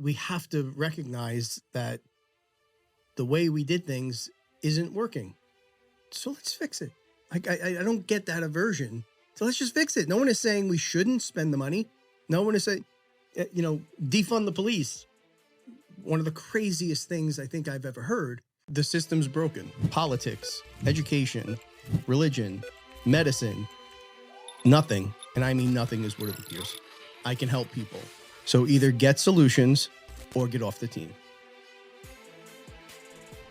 we have to recognize that the way we did things isn't working. So let's fix it. I don't get that aversion. So let's just fix it. No one is saying we shouldn't spend the money. No one is saying, defund the police. One of the craziest things I think I've ever heard. The system's broken. Politics, education, religion, medicine, nothing, and I mean nothing, is what it appears. I can help people. So either get solutions or get off the team.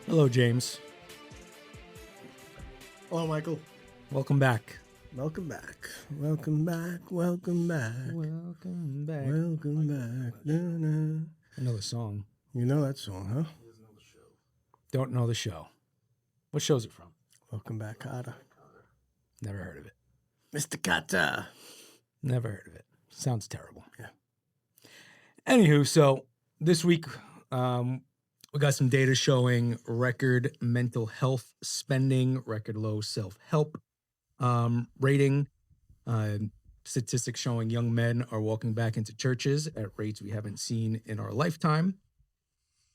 Hello, James. Hello, Michael. Welcome back. Welcome back. Welcome back. Welcome back. Welcome back. Welcome back. Na-na. I know the song. You know that song, huh? Don't know the show. What show's it from? Welcome back, Carter. Never heard of it. Mr. Carter. Never heard of it. Sounds terrible. Yeah. Anywho, so this week we got some data showing record mental health spending, record low self-help rating. Statistics showing young men are walking back into churches at rates we haven't seen in our lifetime.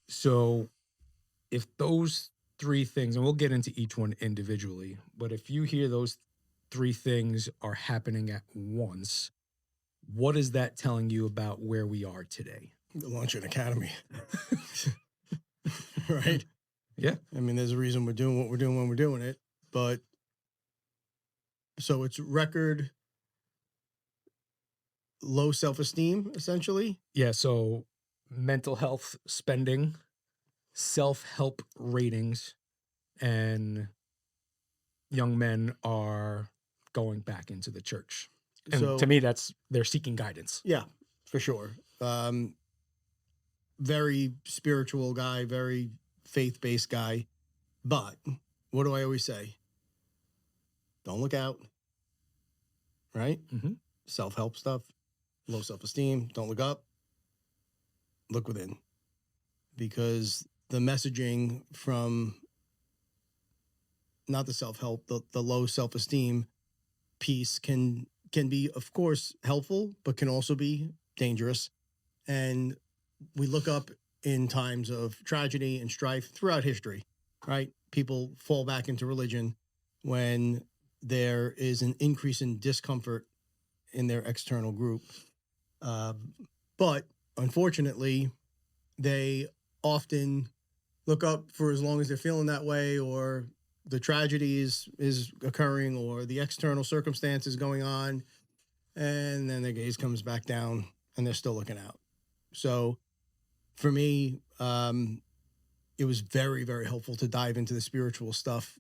So if those three things, and we'll get into each one individually, but if you hear those three things are happening at once, what is that telling you about where we are today? The launch an academy. Right? Yeah. I mean, there's a reason we're doing what we're doing when we're doing it. But so it's record low self-esteem, essentially. Yeah. So mental health spending, self-help ratings, and young men are going back into the church. And So, to me, they're seeking guidance. yeah, for sure. Very spiritual guy, very faith-based guy. But what do I always say? Don't look out, right? Mm-hmm. Self-help stuff, low self-esteem, don't look up, look within. Because the messaging from not the self-help, the low self-esteem piece can be, of course, helpful, but can also be dangerous. And we look up in times of tragedy and strife throughout history, right? People fall back into religion when there is an increase in discomfort in their external group. But unfortunately, they often look up for as long as they're feeling that way, or the tragedy is occurring, or the external circumstance is going on, and then their gaze comes back down and they're still looking out. So for me, it was very, very helpful to dive into the spiritual stuff,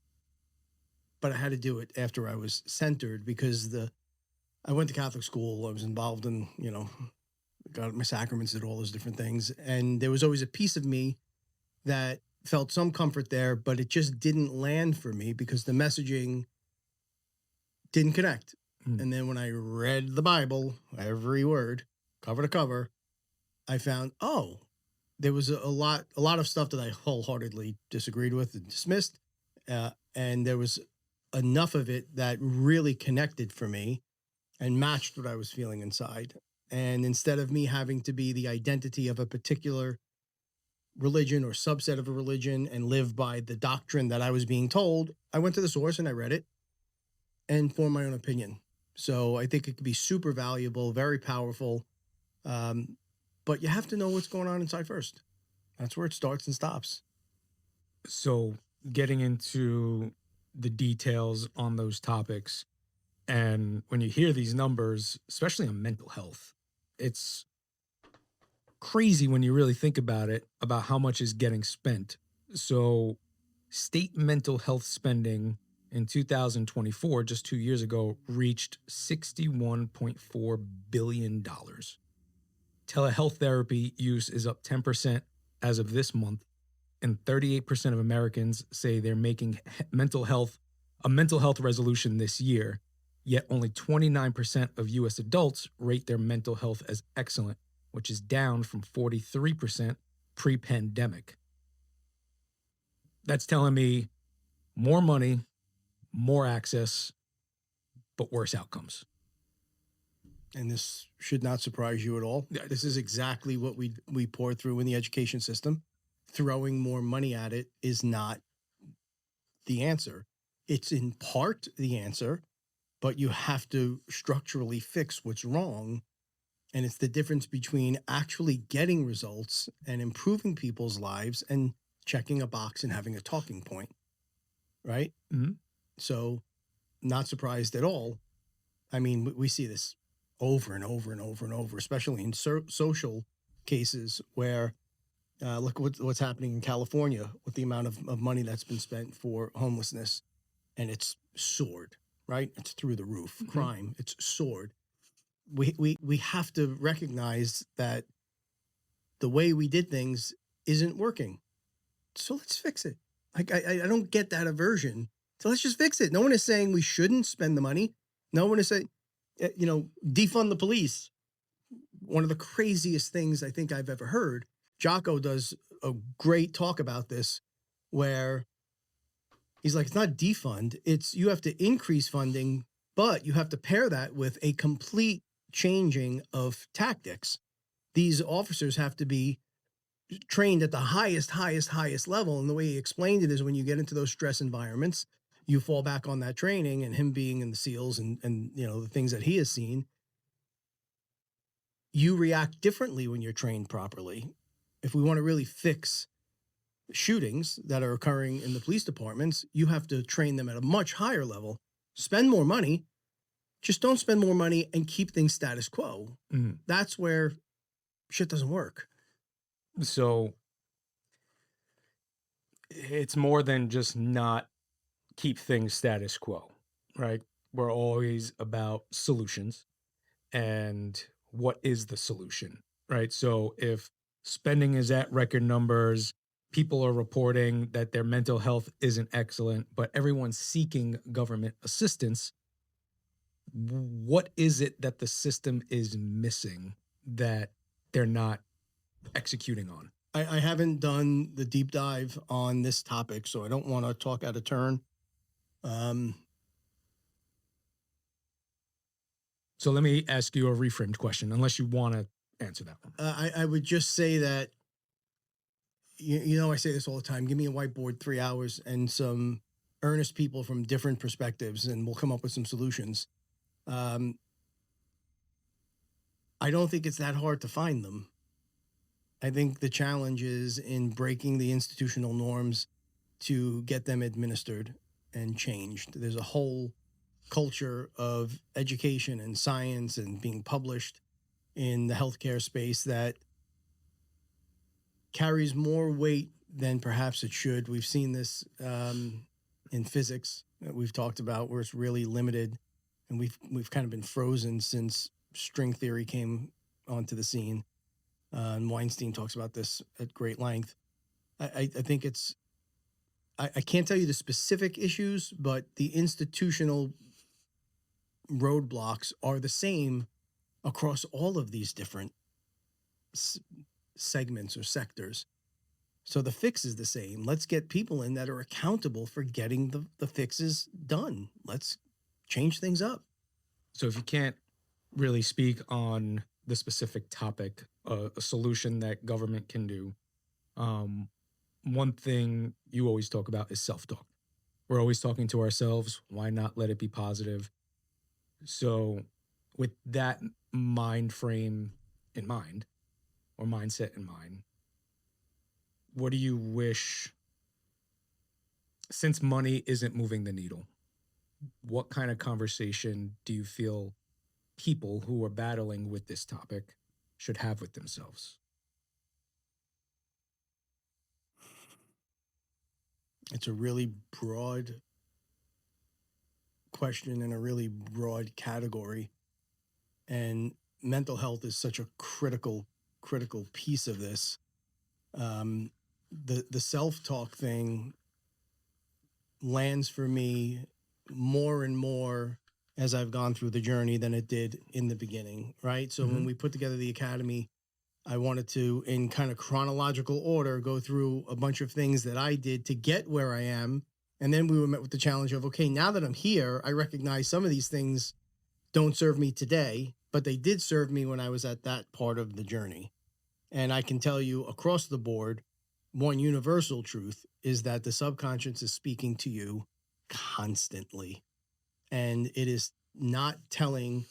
but I had to do it after I was centered, because I went to Catholic school. I was involved in, got my sacraments, did all those different things. And there was always a piece of me that felt some comfort there, but it just didn't land for me because the messaging didn't connect. And then when I read the Bible, every word, cover to cover, I found, there was a lot of stuff that I wholeheartedly disagreed with and dismissed. And there was enough of it that really connected for me and matched what I was feeling inside. And instead of me having to be the identity of a particular religion or subset of a religion and live by the doctrine that I was being told, I went to the source and I read it and formed my own opinion. So I think it could be super valuable, very powerful. But you have to know what's going on inside first. That's where it starts and stops. So getting into the details on those topics, and when you hear these numbers, especially on mental health, it's crazy when you really think about it, about how much is getting spent. So state mental health spending in 2024, just 2 years ago, reached $61.4 billion. Telehealth therapy use is up 10% as of this month, and 38% of Americans say they're making a mental health resolution this year, yet only 29% of U.S. adults rate their mental health as excellent, which is down from 43% pre-pandemic. That's telling me more money, more access, but worse outcomes. and this should not surprise you at all. This is exactly what we pour through in the education system. Throwing more money at it is not the answer. It's in part the answer, but you have to structurally fix what's wrong. And it's the difference between actually getting results and improving people's lives and checking a box and having a talking point, right? Mm-hmm. So, not surprised at all. I mean, we see this over and over and over and over, especially in social cases where look what's happening in California with the amount of money that's been spent for homelessness, and it's soared, right? It's through the roof. Mm-hmm. Crime, it's soared. We have to recognize that the way we did things isn't working. So let's fix it. Like I don't get that aversion. So let's just fix it. No one is saying we shouldn't spend the money. No one is saying, defund the police. One of the craziest things I think I've ever heard. Jocko does a great talk about this, where he's like, it's not defund. It's you have to increase funding, but you have to pair that with a complete changing of tactics. These officers have to be trained at the highest level. And the way he explained it is when you get into those stress environments, you fall back on that training, and him being in the SEALs and the things that he has seen, you react differently when you're trained properly. If we want to really fix shootings that are occurring in the police departments, you have to train them at a much higher level, spend more money, just don't spend more money and keep things status quo. Mm-hmm. That's where shit doesn't work. So it's more than just not keep things status quo, right? We're always about solutions and what is the solution, right? So if spending is at record numbers, people are reporting that their mental health isn't excellent, but everyone's seeking government assistance, what is it that the system is missing that they're not executing on? I haven't done the deep dive on this topic, so I don't want to talk out of turn. So let me ask you a reframed question, unless you want to answer that one. I would just say that, I say this all the time, give me a whiteboard, 3 hours, and some earnest people from different perspectives, and we'll come up with some solutions. I don't think it's that hard to find them. I think the challenge is in breaking the institutional norms to get them administered and changed. There's a whole culture of education and science and being published in the healthcare space that carries more weight than perhaps it should. We've seen this in physics that we've talked about, where it's really limited, and we've kind of been frozen since string theory came onto the scene. And Weinstein talks about this at great length. I think it's, I can't tell you the specific issues, but the institutional roadblocks are the same across all of these different segments or sectors. So the fix is the same. Let's get people in that are accountable for getting the fixes done. Let's change things up. So if you can't really speak on the specific topic, a solution that government can do, one thing you always talk about is self-talk. We're always talking to ourselves. Why not let it be positive? So with that mind frame in mind, or mindset in mind, what do you wish, since money isn't moving the needle, what kind of conversation do you feel people who are battling with this topic should have with themselves? It's a really broad question and a really broad category. And mental health is such a critical piece of this. The self-talk thing lands for me more and more as I've gone through the journey than it did in the beginning, right? So when we put together the academy, I wanted to, in kind of chronological order, go through a bunch of things that I did to get where I am. And then we were met with the challenge of, okay, now that I'm here, I recognize some of these things don't serve me today. but they did serve me when I was at that part of the journey. And I can tell you across the board, one universal truth is that the subconscious is speaking to you constantly. And it is not telling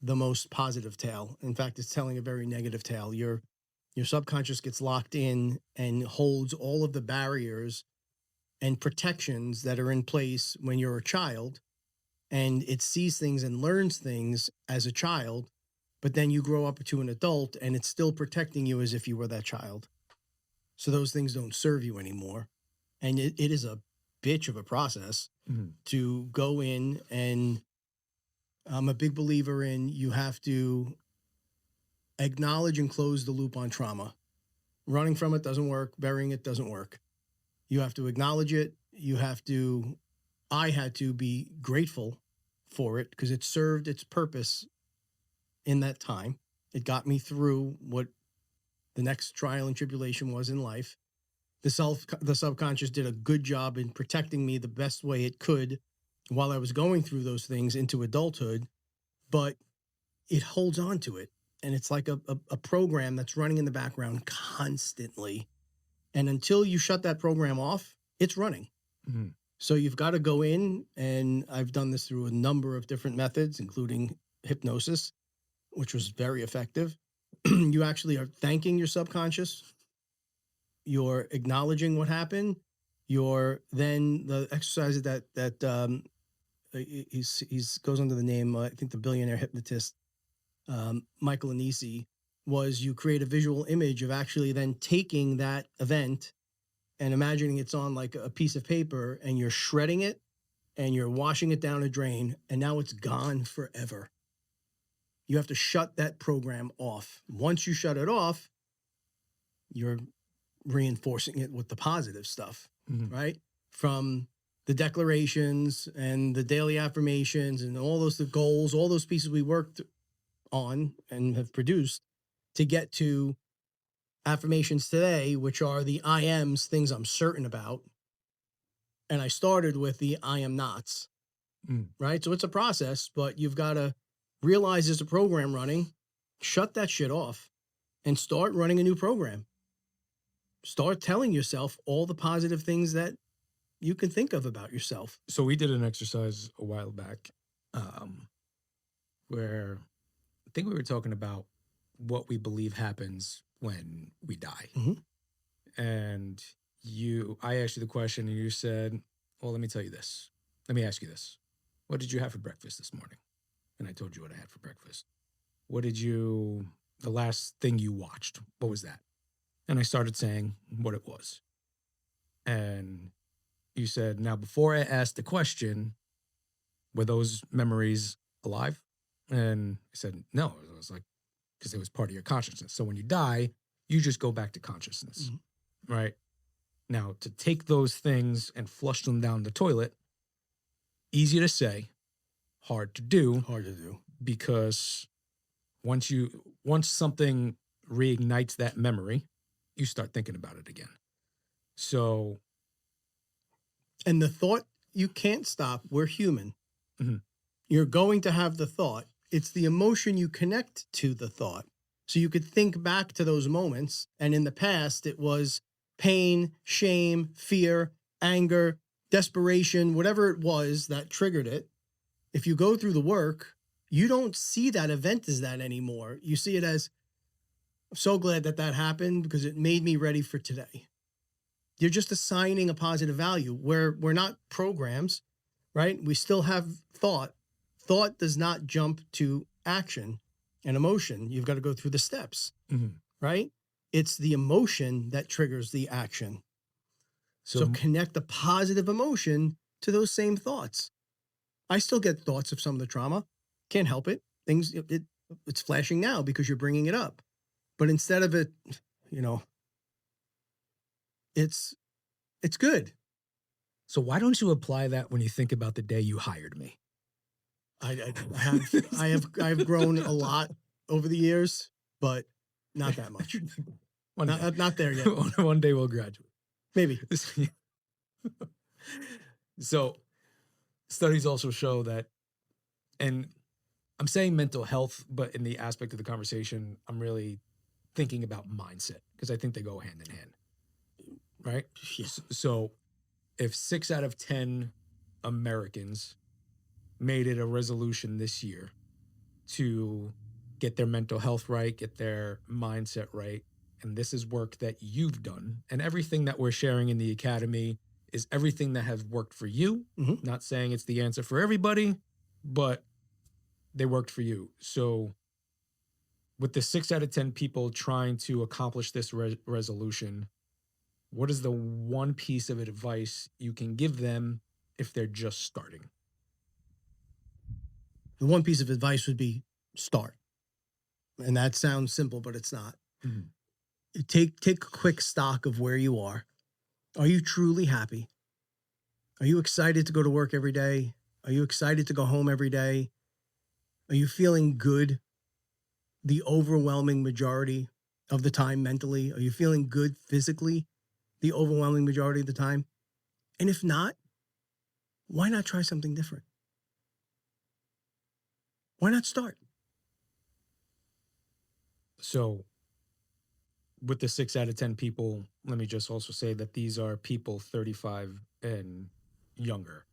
the most positive tale. In fact, it's telling a very negative tale. Your subconscious gets locked in and holds all of the barriers and protections that are in place when you're a child, and it sees things and learns things as a child, but then you grow up to an adult and it's still protecting you as if you were that child. So those things don't serve you anymore. And it is a bitch of a process to go in, and I'm a big believer in you have to acknowledge and close the loop on trauma. Running from it doesn't work. Burying it doesn't work. You have to acknowledge it. I had to be grateful for it because it served its purpose in that time. It got me through what the next trial and tribulation was in life. The subconscious did a good job in protecting me the best way it could while I was going through those things into adulthood, but it holds on to it. And it's like a program that's running in the background constantly. And until you shut that program off, it's running. Mm-hmm. So you've got to go in, and I've done this through a number of different methods, including hypnosis, which was very effective. You actually are thanking your subconscious. You're acknowledging what happened. You're then the exercises that he's goes under the name, I think the billionaire hypnotist, Michael Anisi, was you create a visual image of actually then taking that event and imagining it's on like a piece of paper, and you're shredding it and you're washing it down a drain, and now it's gone forever. You have to shut that program off. Once you shut it off, you're reinforcing it with the positive stuff, right? From the declarations and the daily affirmations and all those, the goals, all those pieces we worked on and have produced to get to affirmations today, which are the I ams, things I'm certain about. And I started with the I am nots, right? So it's a process, but you've got to realize there's a program running, shut that shit off, and start running a new program. Start telling yourself all the positive things that you can think of about yourself. So we did an exercise a while back where I think we were talking about what we believe happens when we die. And I asked you the question, and you said, well, let me tell you this. Let me ask you this. What did you have for breakfast this morning? And I told you what I had for breakfast. The last thing you watched, what was that? And I started saying what it was. And you said, now, before I asked the question, were those memories alive? And I said, no. I was like, because it was part of your consciousness. So when you die, you just go back to consciousness, right? Now, to take those things and flush them down the toilet, easy to say, hard to do. Hard to do. Because once something reignites that memory, you start thinking about it again. So. And the thought, you can't stop. We're human. You're going to have the thought. It's the emotion you connect to the thought. So you could think back to those moments. And in the past, it was pain, shame, fear, anger, desperation, whatever it was that triggered it. If you go through the work, you don't see that event as that anymore. You see it as, I'm so glad that happened because it made me ready for today. You're just assigning a positive value where we're not programs, right? We still have thought. Thought does not jump to action and emotion. You've got to go through the steps, right? It's the emotion that triggers the action. So connect the positive emotion to those same thoughts. I still get thoughts of some of the trauma. Can't help it. It's flashing now because you're bringing it up. But instead of it, it's good. So why don't you apply that when you think about the day you hired me? I've grown a lot over the years, but not that much. Not there yet. One day we'll graduate. Maybe. So studies also show that, and I'm saying mental health, but in the aspect of the conversation, I'm really thinking about mindset because I think they go hand in hand, right? Yeah. So if 6 out of 10 Americans made it a resolution this year to get their mental health right, get their mindset right, and this is work that you've done, and everything that we're sharing in the academy is everything that has worked for you. Mhm. Not saying it's the answer for everybody, but they worked for you. So with the 6 out of 10 people trying to accomplish this resolution, what is the one piece of advice you can give them if they're just starting? The one piece of advice would be start. And that sounds simple, but it's not. Mhm. Take a quick stock of where you are. Are you truly happy? Are you excited to go to work every day? Are you excited to go home every day? Are you feeling good the overwhelming majority of the time mentally? Are you feeling good physically the overwhelming majority of the time? And if not, why not try something different? Why not start? So with the 6 out of 10 people, let me just also say that these are people 35 and younger.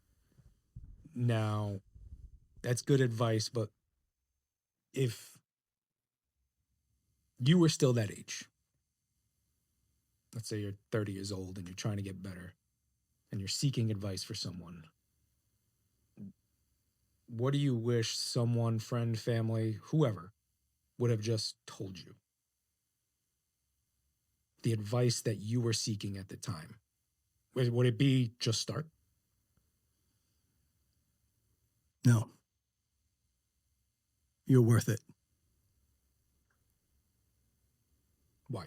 Now, that's good advice, but if you were still that age, let's say you're 30 years old and you're trying to get better and you're seeking advice for someone, what do you wish someone, friend, family, whoever, would have just told you? The advice that you were seeking at the time. Would it be just start? No, you're worth it. Why?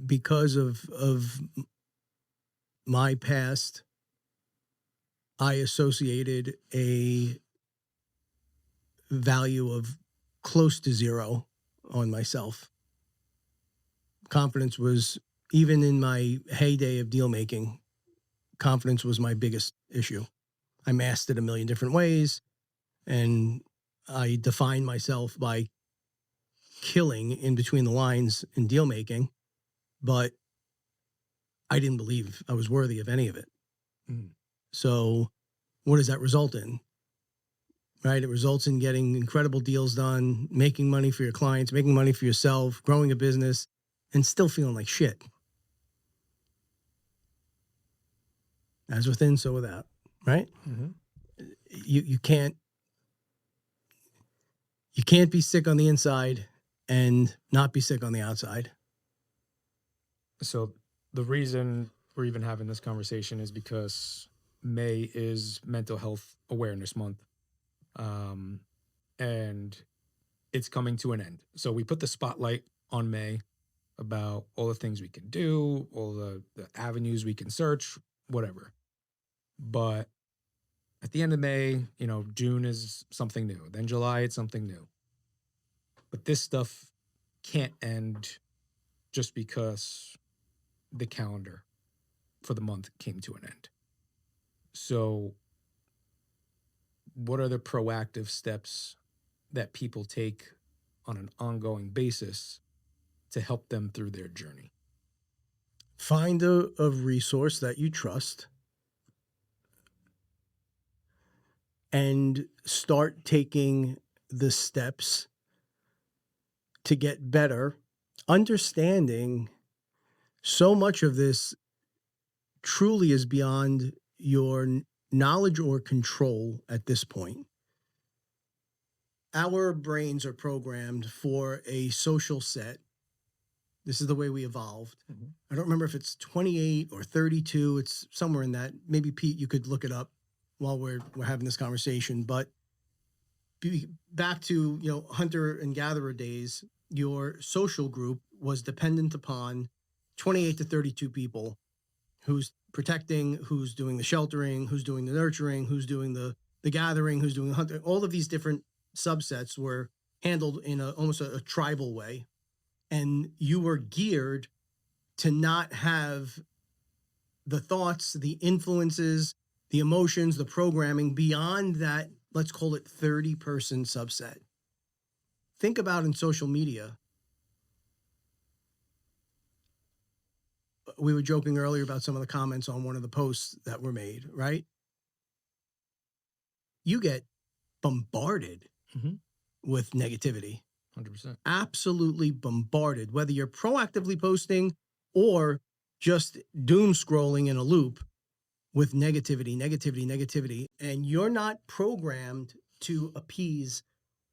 Because of my past, I associated a value of close to zero on myself. Confidence was, even in my heyday of deal making, confidence was my biggest issue. I masked it a million different ways, and I defined myself by killing in between the lines in deal making, but I didn't believe I was worthy of any of it. Mm. So, what does that result in? Right? It results in getting incredible deals done, making money for your clients, making money for yourself, growing a business, and still feeling like shit. As within, so without. Right? Mm-hmm. You can't be sick on the inside and not be sick on the outside. So the reason we're even having this conversation is because May is Mental Health Awareness Month, and it's coming to an end. So we put the spotlight on May about all the things we can do, all the avenues we can search, whatever. But at the end of May, June is something new. Then July, it's something new. But this stuff can't end just because the calendar for the month came to an end. So, what are the proactive steps that people take on an ongoing basis to help them through their journey? Find a resource that you trust and start taking the steps to get better, understanding so much of this truly is beyond your knowledge or control at this point. Our brains are programmed for a social set. This is the way we evolved. Mm-hmm. I don't remember if it's 28 or 32. It's somewhere in that. Maybe Pete, you could look it up while we're having this conversation. But back to hunter and gatherer days, your social group was dependent upon 28 to 32 people, who's protecting, who's doing the sheltering, who's doing the nurturing, who's doing the gathering, who's doing the hunting. All of these different subsets were handled in almost a tribal way, and you were geared to not have the thoughts, the influences, the emotions, the programming beyond that, let's call it 30-person subset. Think about in social media. We were joking earlier about some of the comments on one of the posts that were made, right? You get bombarded with negativity. 100%. Absolutely bombarded, whether you're proactively posting or just doom scrolling in a loop with negativity. And you're not programmed to appease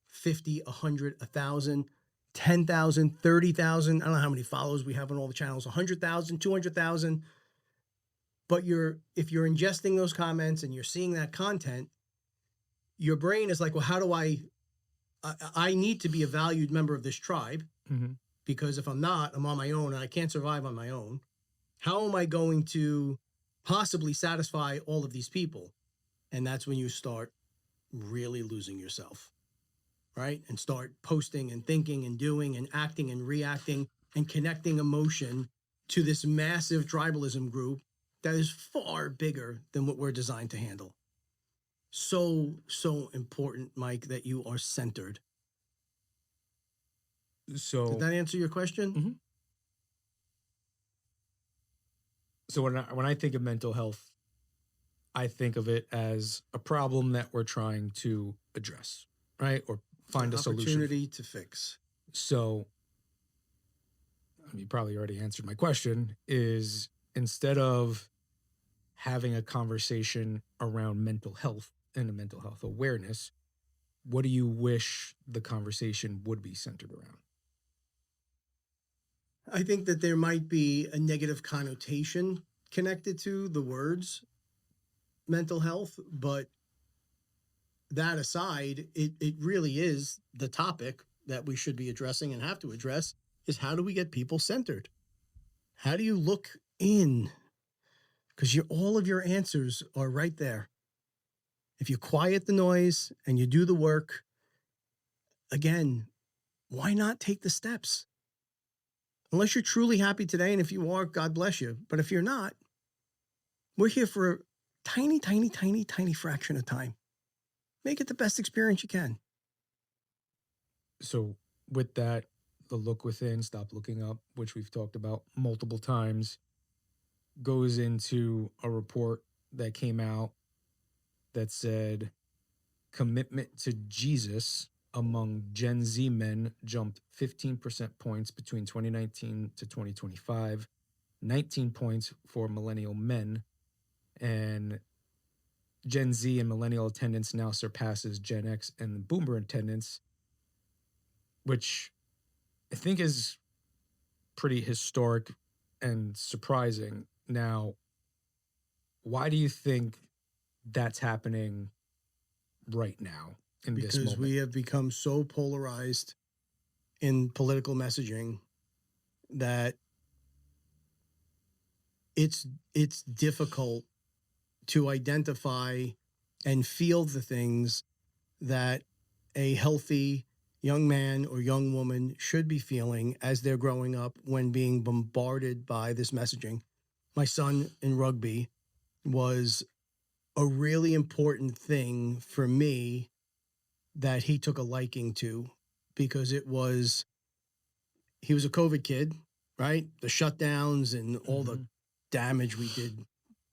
50, 100, 1,000, 10,000, 30,000. I don't know how many followers we have on all the channels, 100,000, 200,000. But if you're ingesting those comments and you're seeing that content, your brain is like, well, how do I need to be a valued member of this tribe, because if I'm not, I'm on my own and I can't survive on my own. How am I going to possibly satisfy all of these people? And that's when you start really losing yourself, right? And start posting and thinking and doing and acting and reacting and connecting emotion to this massive tribalism group that is far bigger than what we're designed to handle. So important, Mike, that you are centered. So did that answer your question? So when I think of mental health, I think of it as a problem that we're trying to address, right? Or find a solution. Opportunity to fix. So you probably already answered my question, is instead of having a conversation around mental health and a mental health awareness, what do you wish the conversation would be centered around? I think that there might be a negative connotation connected to the words mental health, but that aside, it really is the topic that we should be addressing and have to address, is how do we get people centered? How do you look in? Because all of your answers are right there. If you quiet the noise and you do the work, again, why not take the steps? Unless you're truly happy today, and if you are, God bless you. But if you're not, we're here for a tiny fraction of time. Make it the best experience you can. So with that, the look within, stop looking up, which we've talked about multiple times, goes into a report that came out that said commitment to Jesus among Gen Z men jumped 15% points between 2019 to 2025, 19 points for millennial men, and Gen Z and millennial attendance now surpasses Gen X and boomer attendance, which I think is pretty historic and surprising. Now, why do you think that's happening right now in this moment? Because we have become so polarized in political messaging that it's difficult to identify and feel the things that a healthy young man or young woman should be feeling as they're growing up when being bombarded by this messaging. My son in rugby was a really important thing for me that he took a liking to, because he was a COVID kid, right? The shutdowns and all the damage we did,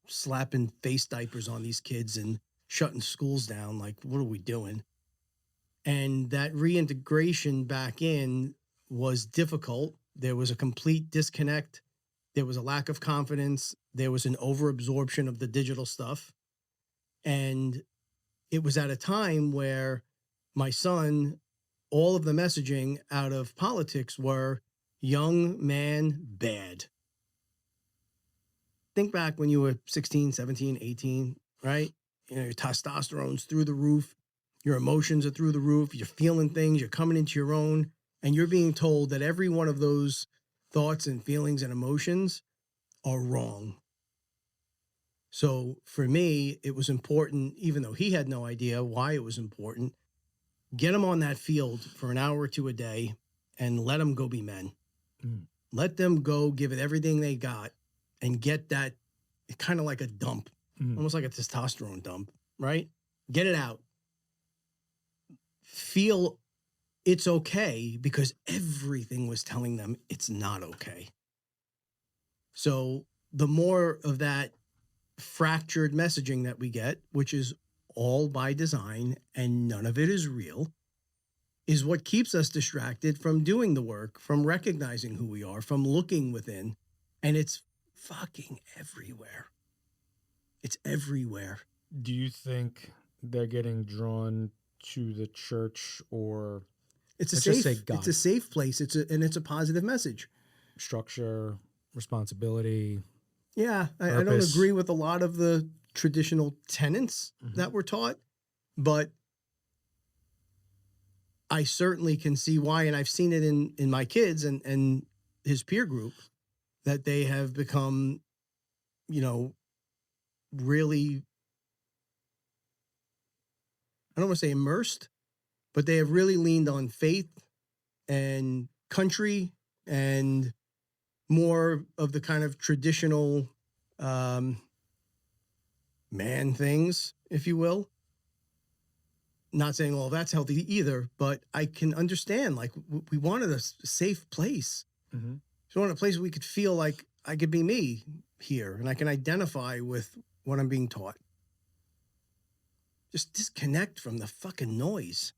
slapping face diapers on these kids and shutting schools down. Like, what are we doing? And that reintegration back in was difficult. There was a complete disconnect. There was a lack of confidence. There was an overabsorption of the digital stuff. And it was at a time where my son, all of the messaging out of politics were young man bad. Think back when you were 16, 17, 18, right? You know, your testosterone's through the roof. Your emotions are through the roof. You're feeling things. You're coming into your own. And you're being told that every one of those thoughts and feelings and emotions are wrong. So for me, it was important, even though he had no idea why it was important, get them on that field for an hour or two a day and let them go be men. Let them go give it everything they got and get that kind of like a dump. Mhm. almost like a testosterone dump, right? Get it out. Feel it's okay because everything was telling them it's not okay. So the more of that fractured messaging that we get, which is all by design and none of it is real, is what keeps us distracted from doing the work, from recognizing who we are, from looking within. And it's fucking everywhere. It's everywhere. Do you think they're getting drawn to the church, or It's a let's just say safe, it's a God? safe place. And it's a positive message. Structure, responsibility, Yeah, I don't purpose. agree with a lot of the traditional tenets that were taught, but I certainly can see why, and I've seen it in my kids and his peer group, that they have become, you know, really, I don't want to say immersed, but they have really leaned on faith and country and more of the kind of traditional um, man things, if you will. Not saying all that's healthy either, but I can understand. Like we wanted a safe place. Mm-hmm. We wanted a place where we could feel like I could be me here, and I can identify with what I'm being taught. Just disconnect from the fucking noise.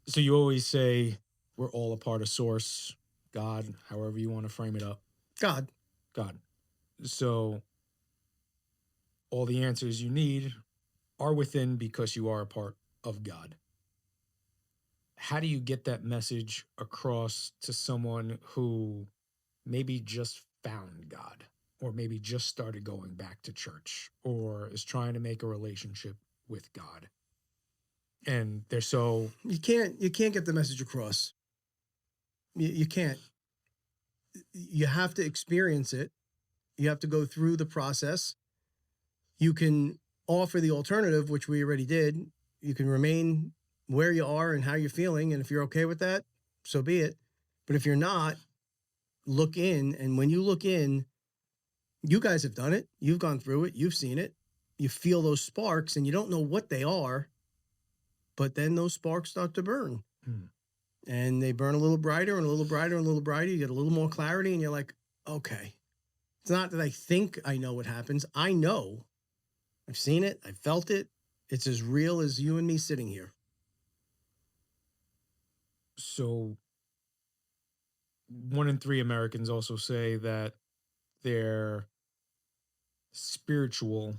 So you always say we're all a part of source, God, however you want to frame it up. God, God. So all the answers you need are within because you are a part of God. How do you get that message across to someone who maybe just found God, or maybe just started going back to church, or is trying to make a relationship with God? And they're so you can't get the message across. You can't. You have to experience it. You have to go through the process. You can offer the alternative, which we already did. You can remain where you are and how you're feeling. And if you're okay with that, so be it. But if you're not, look in. And when you look in, you guys have done it. You've gone through it. You've seen it. You feel those sparks and you don't know what they are. But then those sparks start to burn. And they burn a little brighter and a little brighter and a little brighter. You get a little more clarity and you're like, okay. It's not that I think I know what happens. I know. I've seen it. I felt it. It's as real as you and me sitting here. So 1 in 3 Americans also say that they're spiritual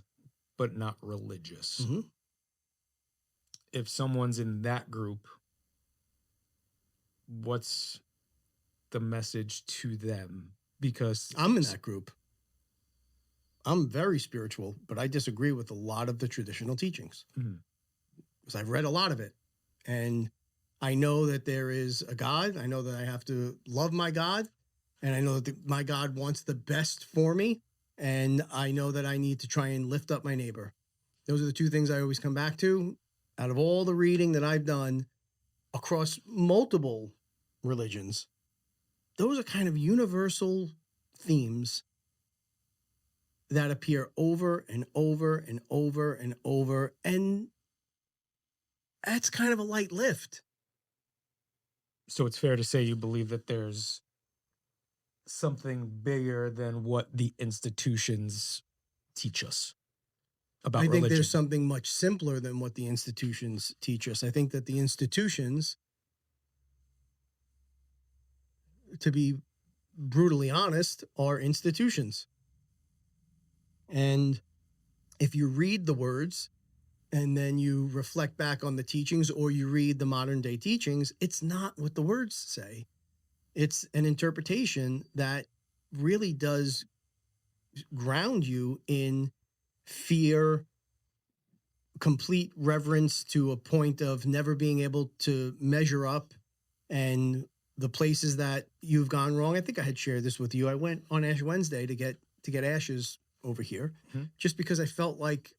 but not religious. Mm-hmm. If someone's in that group, what's the message to them? Because I'm in that group. I'm very spiritual, but I disagree with a lot of the traditional teachings because I've read a lot of it. And I know that there is a God. I know that I have to love my God. And I know that my God wants the best for me. And I know that I need to try and lift up my neighbor. Those are the two things I always come back to. Out of all the reading that I've done across multiple religions, those are kind of universal themes that appear over and over and over and over. And that's kind of a light lift. so it's fair to say you believe that there's something bigger than what the institutions teach us about I think religion. there's something much simpler than what the institutions teach us. I think that the institutions, to be brutally honest, are institutions. And if you read the words and then you reflect back on the teachings or you read the modern day teachings, it's not what the words say. It's an interpretation that really does ground you in fear, complete reverence to a point of never being able to measure up, and the places that you've gone wrong. I think I had shared this with you. I went on Ash Wednesday to get ashes over here just because I felt like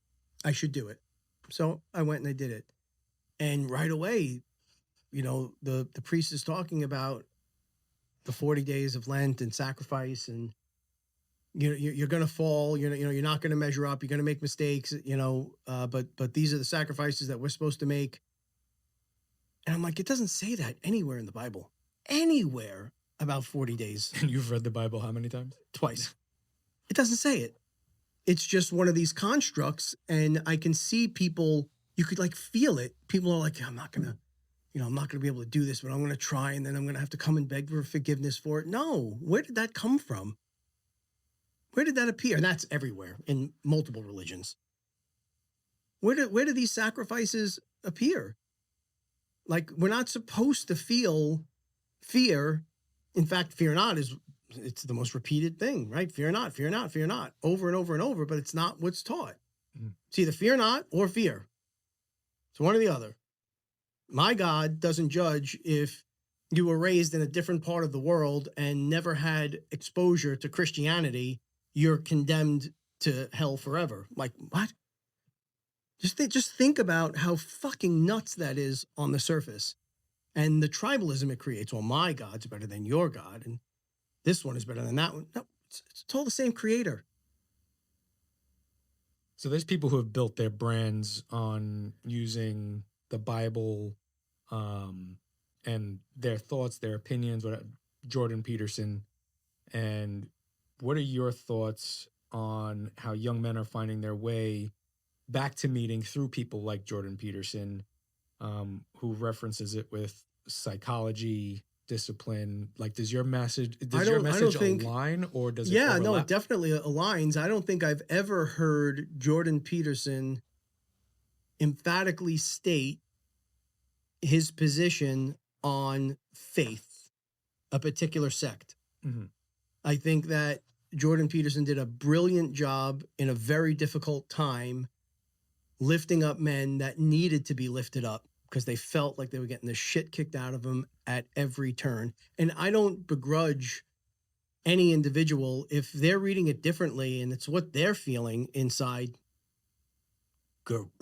I should do it. So I went and I did it. And right away, the priest is talking about the 40 days of Lent and sacrifice. And you're going to fall. You're not going to measure up. You're going to make mistakes. But these are the sacrifices that we're supposed to make. And I'm like, it doesn't say that anywhere in the Bible, anywhere about 40 days. And you've read the Bible how many times? Twice. It doesn't say it. It's just one of these constructs, and I can see people. You could like feel it. People are like, I'm not gonna be able to do this, but I'm gonna try, and then I'm gonna have to come and beg for forgiveness for it. No, where did that come from? Where did that appear? And that's everywhere in multiple religions. Where do these sacrifices appear? Like, we're not supposed to feel fear. In fact, fear not it's the most repeated thing, right? Fear not, fear not, fear not, over and over and over, but it's not what's taught. It's either fear not or fear. It's one or the other. My God doesn't judge if you were raised in a different part of the world and never had exposure to Christianity. You're condemned to hell forever. Like, what? Just think about how fucking nuts that is on the surface. And the tribalism it creates. Well, my God's better than your God, and this one is better than that one. No, it's all the same creator. So there's people who have built their brands on using the Bible and their thoughts, their opinions, Jordan Peterson. And what are your thoughts on how young men are finding their way back to meeting through people like Jordan Peterson, who references it with psychology, discipline? Like, does your message align, or does it overlap? No, it definitely aligns. I don't think I've ever heard Jordan Peterson emphatically state his position on faith, a particular sect. Mm-hmm. I think that Jordan Peterson did a brilliant job in a very difficult time lifting up men that needed to be lifted up because they felt like they were getting the shit kicked out of them at every turn. And I don't begrudge any individual if they're reading it differently and it's what they're feeling inside.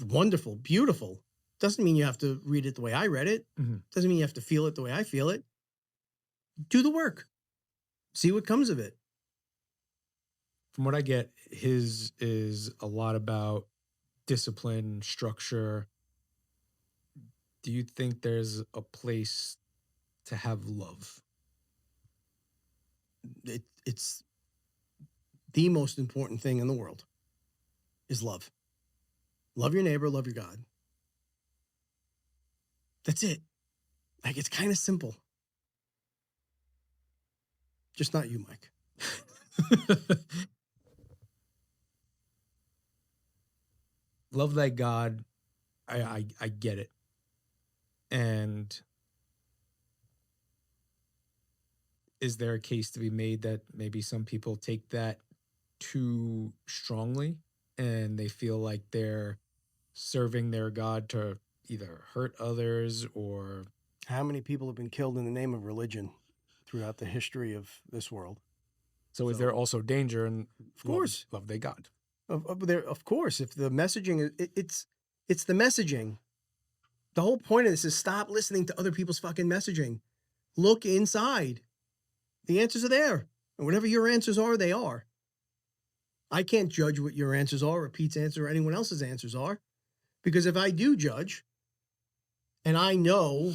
Wonderful, beautiful. Doesn't mean you have to read it the way I read it. Mm-hmm. Doesn't mean you have to feel it the way I feel it. Do the work. See what comes of it. From what I get, his is a lot about discipline, structure. Do you think there's a place to have love? It's the most important thing in the world is love. Love your neighbor, love your God. That's it. Like, it's kind of simple. Just not you, Mike. Love thy God. I get it. And is there a case to be made that maybe some people take that too strongly and they feel like they're serving their God to either hurt others or... How many people have been killed in the name of religion throughout the history of this world? So is there also danger in, of course, love thy God? Of course, if the messaging, it's the messaging. The whole point of this is stop listening to other people's fucking messaging. Look inside. The answers are there. And whatever your answers are, they are. I can't judge what your answers are or Pete's answer or anyone else's answers are. Because if I do judge, and I know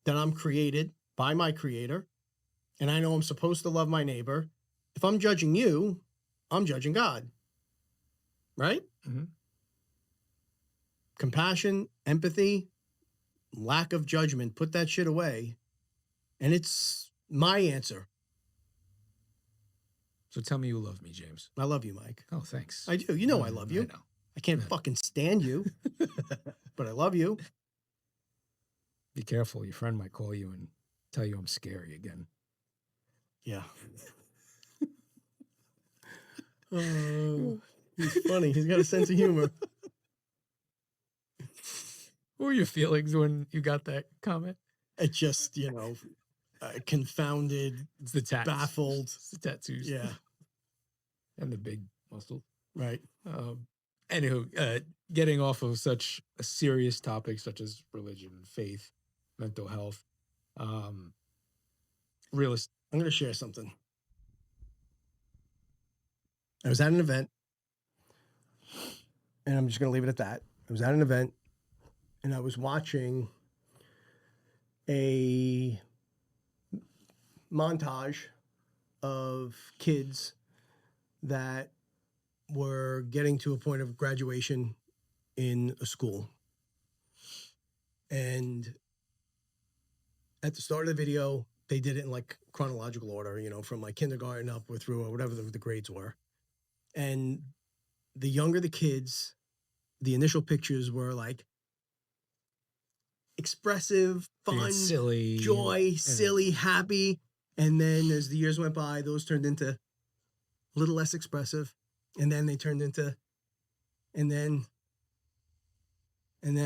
that I'm created by my creator, and I know I'm supposed to love my neighbor, if I'm judging you, I'm judging God. Right? Mm-hmm. Compassion, empathy, lack of judgment, put that shit away. And it's my answer. So tell me you love me, James. I love you, Mike. Oh, thanks. I do. You know I love you. I know. I can't fucking stand you, but I love you. Be careful. Your friend might call you and tell you I'm scary again. Yeah. Oh, he's funny. He's got a sense of humor. What were your feelings when you got that comment? It just, confounded. It's the tats. Baffled. It's the tattoos. Yeah. And the big muscle. Right. Anywho, getting off of such a serious topic such as religion, faith, mental health, I'm going to share something. I was at an event, and I'm just going to leave it at that. I was at an event, and I was watching a montage of kids that were getting to a point of graduation in a school. And at the start of the video, they did it in like chronological order, you know, from like kindergarten up or through or whatever the grades were. And the younger the kids, the initial pictures were like expressive, Being fun, silly, joy, silly, happy. And then as the years went by, those turned into a little less expressive. And then they turned into, and then, and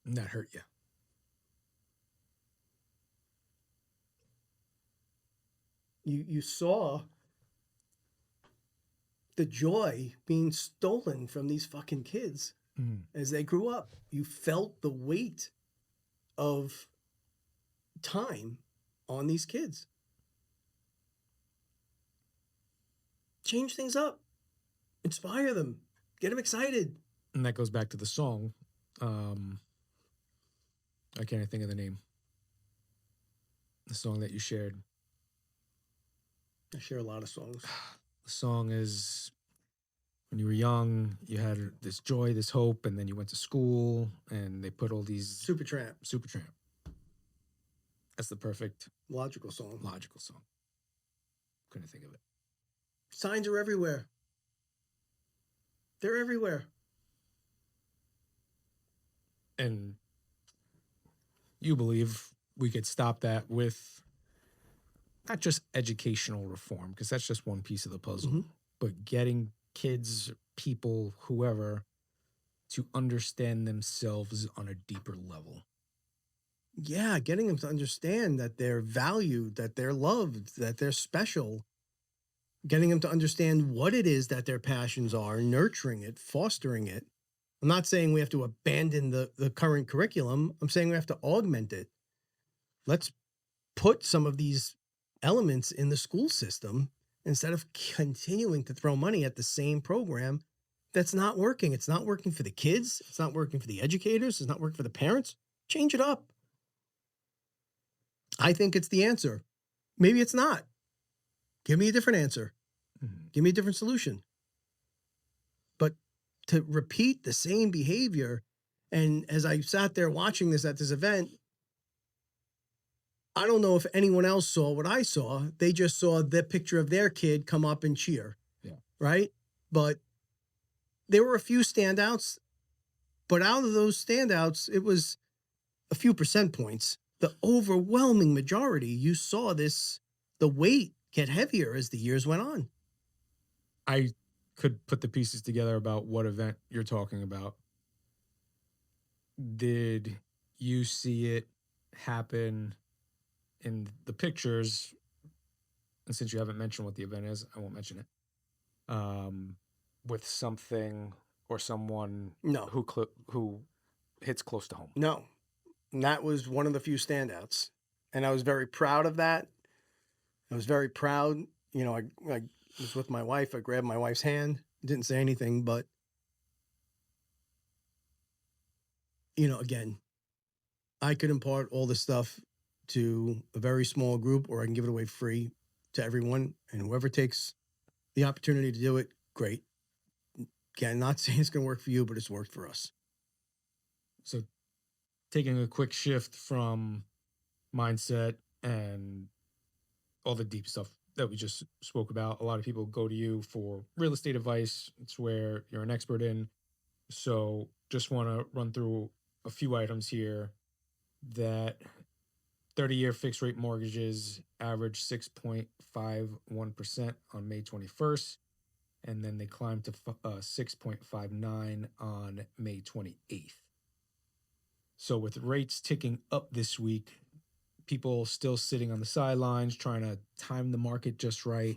that hurt you. you saw the joy being stolen from these fucking kids as they grew up. You felt the weight of time on these kids. Change things up, inspire them, get them excited. And that goes back to the song. I can't even think of the name. The song that you shared. I share a lot of songs. The song is when you were young, you had this joy, this hope, and then you went to school and they put all these Supertramp. That's the perfect Logical song. Couldn't think of it. Signs are everywhere. They're everywhere. And you believe we could stop that with not just educational reform, because that's just one piece of the puzzle, but getting kids, people, whoever, to understand themselves on a deeper level. Yeah, getting them to understand that they're valued, that they're loved, that they're special. Getting them to understand what it is that their passions are, nurturing it, fostering it. I'm not saying we have to abandon the current curriculum. I'm saying we have to augment it. Let's put some of these elements in the school system instead of continuing to throw money at the same program that's not working. It's not working for the kids. It's not working for the educators. It's not working for the parents. Change it up. I think it's the answer. Maybe it's not. Give me a different answer. Give me a different solution. But to repeat the same behavior, and as I sat there watching this at this event, I don't know if anyone else saw what I saw. They just saw the picture of their kid come up and cheer. Yeah. Right? But there were a few standouts. But out of those standouts, it was a few percent points. The overwhelming majority, you saw this, the weight get heavier as the years went on. I could put the pieces together about what event you're talking about. Did you see it happen in the pictures? And since you haven't mentioned what the event is, I won't mention it. With something or someone No. who hits close to home. No. And that was one of the few standouts. And I was very proud of that. I was very proud. You know, I was with my wife. I grabbed my wife's hand. Didn't say anything, but, you know, again, I could impart all this stuff to a very small group, or I can give it away free to everyone. And whoever takes the opportunity to do it, great. Again, not saying it's going to work for you, but it's worked for us. So taking a quick shift from mindset and all the deep stuff that we just spoke about. A lot of people go to you for real estate advice. It's where you're an expert in. So just want to run through a few items here. That 30-year fixed rate mortgages average 6.51% on May 21st. And then they climbed to 6.59 on May 28th. So with rates ticking up this week, people still sitting on the sidelines trying to time the market just right.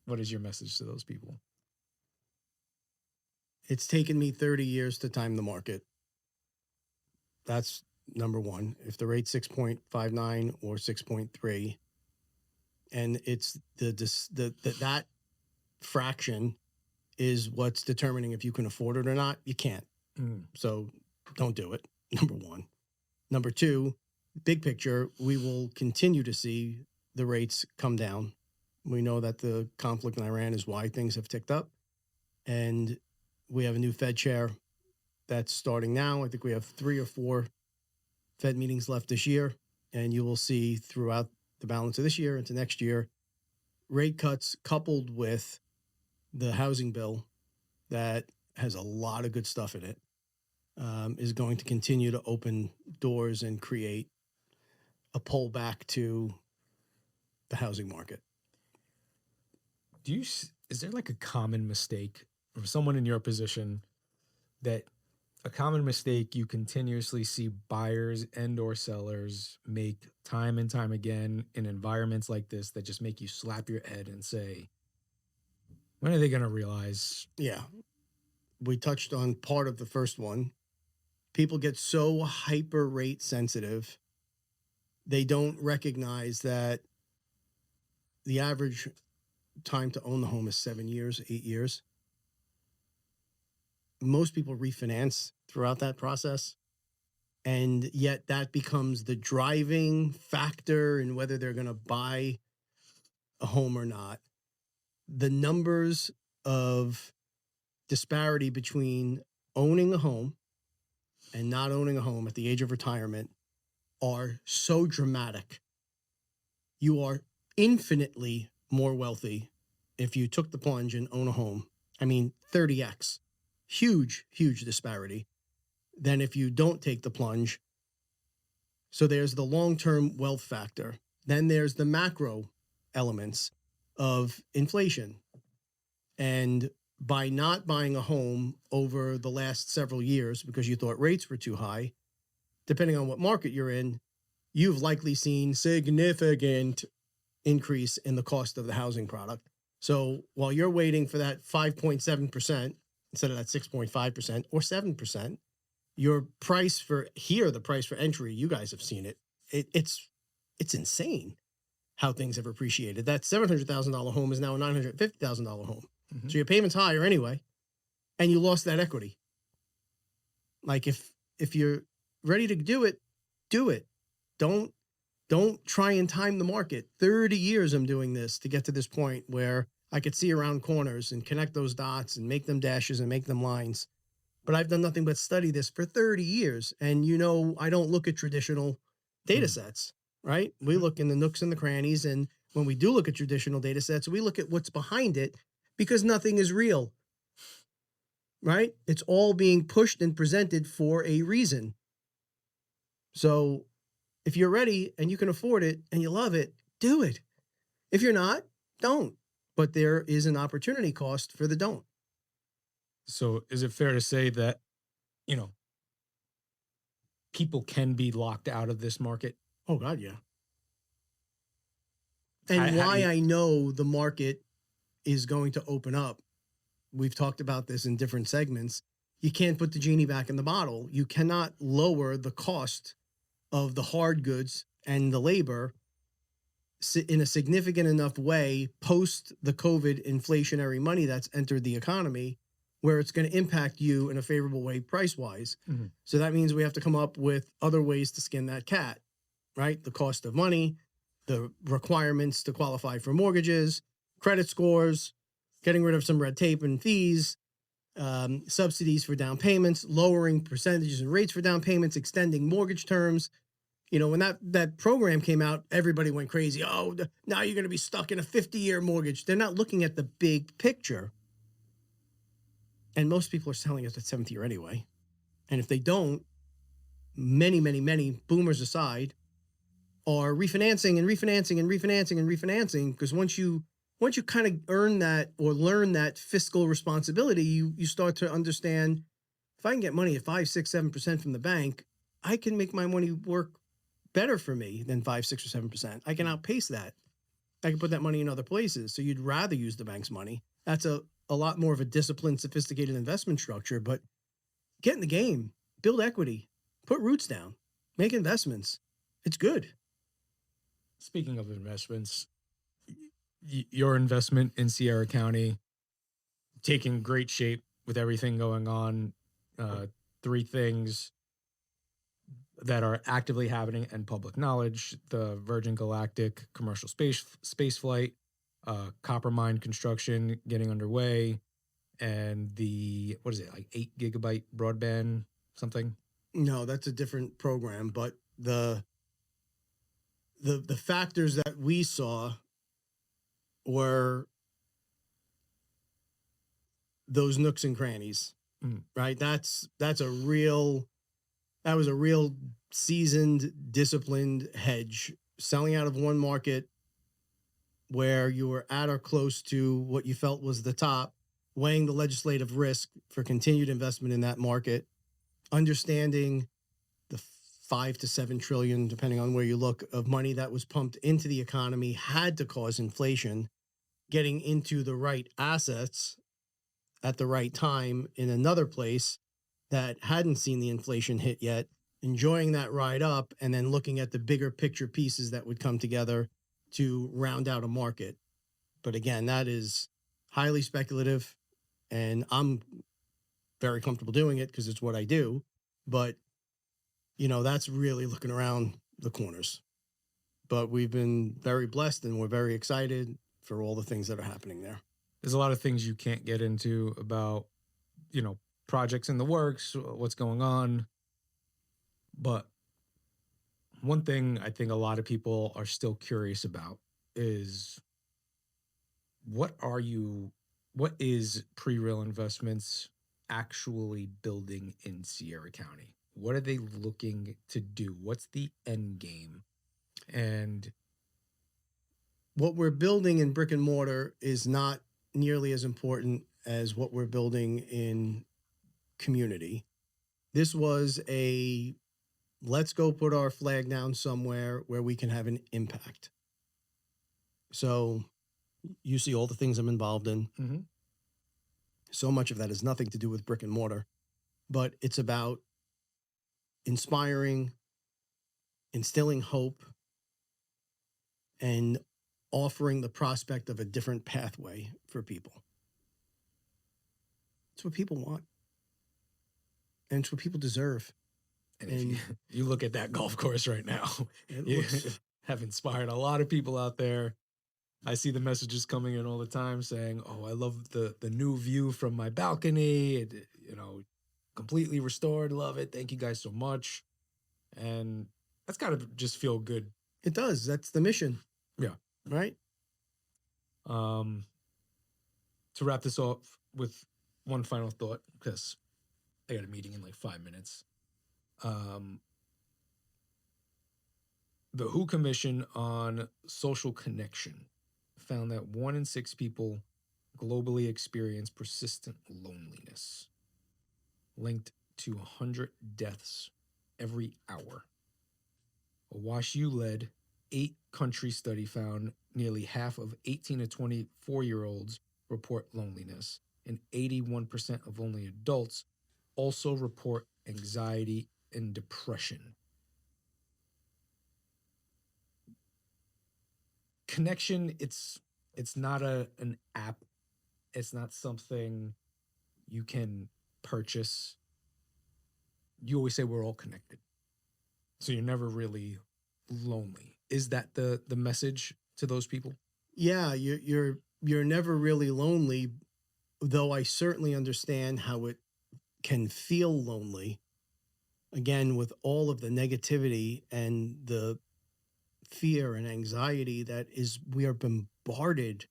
What is your message to those people? It's taken me 30 years to time the market. That's number one. If the rate's 6.59 or 6.3, and it's that fraction is what's determining if you can afford it or not, you can't. So don't do it. Number one. Number two, big picture, we will continue to see the rates come down. We know that the conflict in Iran is why things have ticked up. And we have a new Fed chair that's starting now. I think we have 3 or 4 Fed meetings left this year. And you will see throughout the balance of this year into next year, rate cuts coupled with the housing bill that has a lot of good stuff in it, is going to continue to open doors and create a pullback to the housing market. Is there like a common mistake for someone in your position, that a common mistake you continuously see buyers and or sellers make time and time again in environments like this, that just make you slap your head and say, when are they going to realize? Yeah. We touched on part of the first one. People get so hyper rate sensitive, they don't recognize that the average time to own the home is 7 years, 8 years. Most people refinance throughout that process. And yet that becomes the driving factor in whether they're going to buy a home or not. The numbers of disparity between owning a home and not owning a home at the age of retirement are so dramatic. You are infinitely more wealthy if you took the plunge and own a home. I mean, 30x. Huge, huge disparity than if you don't take the plunge. So there's the long-term wealth factor. Then there's the macro elements of inflation. And by not buying a home over the last several years because you thought rates were too high, depending on what market you're in, you've likely seen significant increase in the cost of the housing product. So while you're waiting for that 5.7% instead of that 6.5% or 7%, your price for here, the price for entry, you guys have seen it. It's insane how things have appreciated. That $700,000 home is now a $950,000 home. Mm-hmm. So your payment's higher anyway, and you lost that equity. Like if you're ready to do it, do it. Don't try and time the market. 30 years I'm doing this to get to this point where I could see around corners and connect those dots and make them dashes and make them lines. But I've done nothing but study this for 30 years. And I don't look at traditional data sets, right? We look in the nooks and the crannies. And when we do look at traditional data sets, we look at what's behind it, because nothing is real, right? It's all being pushed and presented for a reason. So if you're ready and you can afford it and you love it, do it. If you're not, don't. But there is an opportunity cost for the don't. So is it fair to say that, people can be locked out of this market? Oh, God, yeah. And I know the market is going to open up. We've talked about this in different segments. You can't put the genie back in the bottle. You cannot lower the cost of the hard goods and the labor in a significant enough way post the COVID inflationary money that's entered the economy, where it's going to impact you in a favorable way price-wise. Mm-hmm. So that means we have to come up with other ways to skin that cat, right? The cost of money, the requirements to qualify for mortgages, credit scores, getting rid of some red tape and fees, subsidies for down payments, lowering percentages and rates for down payments, extending mortgage terms. When that program came out, everybody went crazy. Oh, now you're going to be stuck in a 50-year mortgage. They're not looking at the big picture. And most people are selling at the 7th year anyway. And if they don't, many, many, many boomers aside are refinancing and refinancing and refinancing and refinancing, because once you kind of earn that or learn that fiscal responsibility, you start to understand, if I can get money at 5, 6, 7% from the bank, I can make my money work better for me than 5, 6, or 7%. I can outpace that. I can put that money in other places. So you'd rather use the bank's money. That's a lot more of a disciplined, sophisticated investment structure, but get in the game, build equity, put roots down. Make investments. It's good. Speaking of investments, your investment in Sierra County taking great shape with everything going on. Three things that are actively happening and public knowledge: the Virgin Galactic commercial space flight, copper mine construction getting underway, and the, what is it, like 8 GB broadband something? No, that's a different program, but the factors that we saw were those nooks and crannies, right? That was a real seasoned, disciplined hedge, selling out of one market where you were at or close to what you felt was the top, weighing the legislative risk for continued investment in that market, understanding the 5 to 7 trillion, depending on where you look, of money that was pumped into the economy had to cause inflation, getting into the right assets at the right time in another place that hadn't seen the inflation hit yet, enjoying that ride up, and then looking at the bigger picture pieces that would come together to round out a market. But again, that is highly speculative, and I'm very comfortable doing it because it's what I do. But, that's really looking around the corners. But we've been very blessed and we're very excited for all the things that are happening there. There's a lot of things you can't get into about, projects in the works, what's going on. But one thing I think a lot of people are still curious about is what is Pre-Real Investments actually building in Sierra County? What are they looking to do? What's the end game? And what we're building in brick and mortar is not nearly as important as what we're building in community. This was a let's go put our flag down somewhere where we can have an impact. So you see all the things I'm involved in. mm-hmm. So much of that has nothing to do with brick and mortar, but it's about inspiring, instilling hope, and offering the prospect of a different pathway for people. It's what people want. And it's what people deserve. And if you look at that golf course right now, you have inspired a lot of people out there. I see the messages coming in all the time saying, "Oh, I love the new view from my balcony. It, completely restored. Love it. Thank you guys so much." And that's got to just feel good. It does. That's the mission. Yeah. Right. To wrap this off with one final thought, because I got a meeting in like 5 minutes. The WHO Commission on Social Connection found that 1 in 6 people globally experience persistent loneliness, linked to 100 deaths every hour. A WashU-led 8-country study found nearly half of 18 to 24-year-olds report loneliness, and 81% of only adults also report anxiety and depression. Connection, it's not an app. It's not something you can purchase. You always say we're all connected, so you're never really lonely. Is that the message to those people? Yeah, you're never really lonely, though I certainly understand how it can feel lonely. Again, with all of the negativity and the fear and anxiety that we are bombarded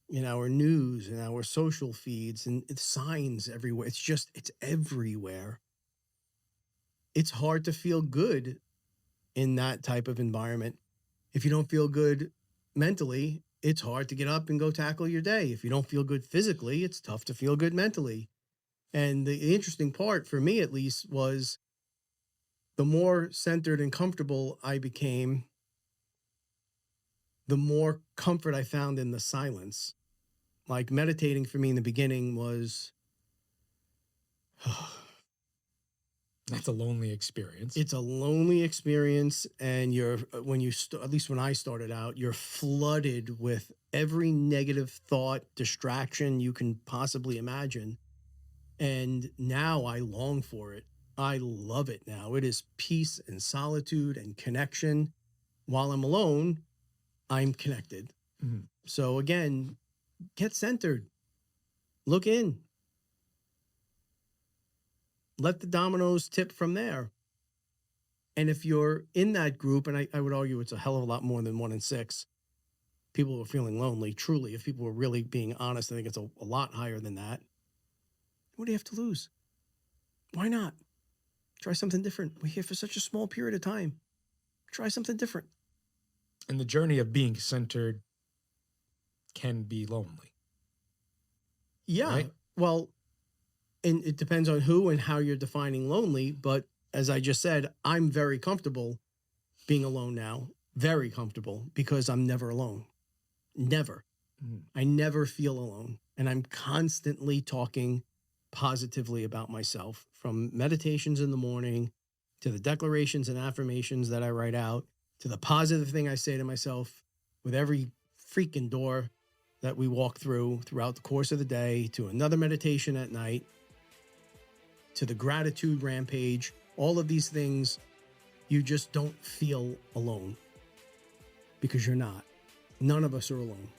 in our news and our social feeds and signs everywhere. It's everywhere. It's hard to feel good in that type of environment. If you don't feel good mentally, it's hard to get up and go tackle your day. If you don't feel good physically, it's tough to feel good mentally. And the interesting part, for me at least, was the more centered and comfortable I became, the more comfort I found in the silence. Like meditating for me in the beginning was That's a lonely experience. It's a lonely experience, and when you at least when I started out, you're flooded with every negative thought, distraction you can possibly imagine. And now I long for it. I love it now. It is peace and solitude and connection. While I'm alone, I'm connected. Mhm. So again, get centered. Look in. Let the dominoes tip from there. And if you're in that group, and I would argue it's a hell of a lot more than 1 in 6 people who are feeling lonely, truly, if people were really being honest, I think it's a lot higher than that. What do you have to lose? Why not? Try something different. We're here for such a small period of time. Try something different. And the journey of being centered can be lonely. Yeah. Right? Well, and it depends on who and how you're defining lonely. But as I just said, I'm very comfortable being alone now. Very comfortable because I'm never alone. Never. Mhm. I never feel alone. And I'm constantly talking positively about myself, from meditations in the morning to the declarations and affirmations that I write out to the positive thing I say to myself with every freaking door that we walk throughout the course of the day, to another meditation at night, to the gratitude rampage. All of these things, you just don't feel alone because you're not. None of us are alone.